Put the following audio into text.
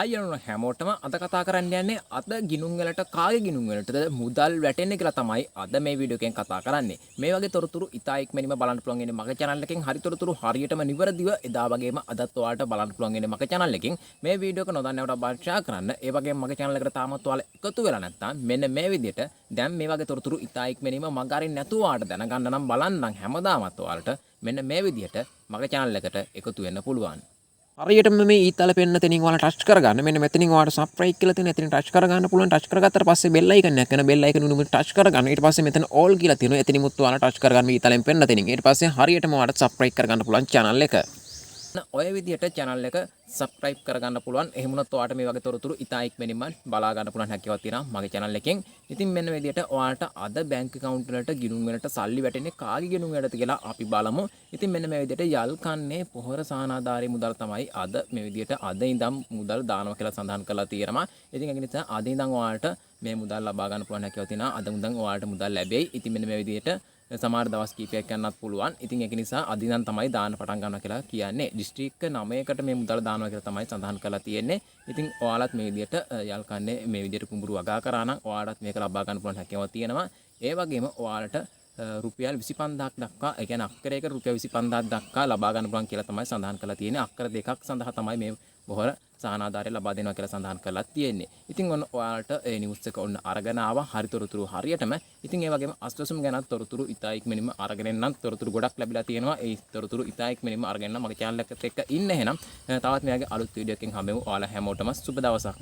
අයියෝ හැමෝටම අද කතා කරන්න යන්නේ අද ගිනුම් වලට කාගේ ගිනුම් වලටද මුදල් වැටෙන්නේ කියලා තමයි අද මේ වීඩියෝ එකෙන් කතා කරන්නේ. මේ වගේ තොරතුරු ඉතා ඉක්මනින්ම බලන්න පුළුවන් ඉන්නේ මගේ channel එකෙන්. හරි තොරතුරු හරියටම නිවැරදිව එදා වගේම අදත් ඔයාලට බලන්න පුළුවන් ඉන්නේ මගේ channel එකෙන්. මේ වීඩියෝ එක නොදන්නවට භාෂා කරන්න. ඒ වගේම මගේ channel එකට තාමත් ඔයාලා එකතු වෙලා නැත්නම් මෙන්න මේ විදිහට දැන් මේ වගේ තොරතුරු ඉතා ඉක්මනින්ම මග අරින්න නැතුව ඔයාලට දැනගන්න නම් බලන්නම් හැමදාමත් ඔයාලට මෙන්න මේ විදිහට මගේ channel එකට එකතු වෙන්න පුළුවන්. හරියටම මේ ඊතල පෙන්න තැනින් ඔයාලා ටච් කරගන්න. මෙන්න මෙතනින් ඔයාලට සබ්ස්ක්‍රයිබ් කියලා තියෙන. එතනින් ටච් කරගන්න පුළුවන්. ටච් කරගත්තට පස්සේ බෙල් අයිකන් එකක් එන බෙල් අයිකන් උඩුම ටච් කරගන්න. ඊට පස්සේ මෙතන ඕල් කියලා තියෙනවා. එතනිමුත් ඔයාලා ටච් කරගන්න මේ ඊතලෙන් පෙන්න තැනින්. ඊට පස්සේ හරියටම ඔයාලට සබ්ස්ක්‍රයිබ් කරගන්න පුළුවන් channel එක. ඔය විදිහට channel එක subscribe කරගන්න පුළුවන්. එහෙම වුණොත් ඔයාලට මේ වගේ තොරතුරු ඉතා ඉක්මනින්ම බලා ගන්න පුළුවන් හැකියාවක් තියෙනවා මගේ channel එකෙන්. ඉතින් මෙන්න මේ විදිහට ඔයාලට අද bank account වලට ගිණුම් වලට සල්ලි වැටෙන්නේ කාගේ ගිණුම් වලටද කියලා අපි බලමු. ඉතින් මෙන්න මේ විදිහට යල් කන්නේ පොහොර සහනාධාරී මුදල් තමයි අද මේ විදිහට අද ඉඳන් මුදල් දානවා කියලා සඳහන් කරලා තියෙනවා. ඉතින් ඒක නිසා අද ඉඳන් ඔයාලට මේ මුදල් ලබා ගන්න පුළුවන් හැකියාවක් තියෙනවා. අද ඉඳන් ඔයාලට මුදල් ලැබෙයි. ඉතින් මෙන්න මේ විදිහට සමහර දවස් කීපයක් යන්නත් පුළුවන්. ඉතින් ඒක නිසා අද ඉඳන් තමයි දාන්න පටන් ගන්නවා කියලා කියන්නේ. දිස්ත්‍රික්ක 9කට මේ මුදල් දානවා කියලා තමයි සඳහන් කරලා තියෙන්නේ. ඉතින් ඔයාලත් මේ විදිහට යල් කන්නේ මේ විදිහට කුඹුරු වගා කරා නම් ඔයාලත් මේක ලබා ගන්න පුළුවන් හැකියාවක් තියෙනවා. ඒ වගේම ඔයාලට රුපියල් 25000ක් දක්වා ඒ කියන්නේ අක්කරයක රුපියල් 25000ක් දක්වා ලබා ගන්න පුළුවන් කියලා තමයි සඳහන් කරලා තියෙන්නේ. අක්කර දෙකක් සඳහා තමයි මේ බොහොර සහනාධාරය ලබා දෙනවා කියලා සඳහන් කරලා තියෙන්නේ. ඉතින් ඔන්න ඔයාලට ඒ නිවුස් එක ඔන්න අරගෙන ආවා හරිතොරතුරු හරියටම. ඉතින් ඒ වගේම අස්වැසුම් ගැන තොරතුරු ඉතා ඉක්මනින්ම අරගෙන එන්නම්. තොරතුරු ගොඩක් ලැබිලා තියෙනවා. ඒ තොරතුරු ඉතා ඉක්මනින්ම අරගෙන මගේ channel එකට එක්ක ඉන්න එහෙනම් තවත් මේ වගේ අලුත් වීඩියෝ එකකින් හම්බෙමු. ඔයාලා හැමෝටම සුබ දවසක්.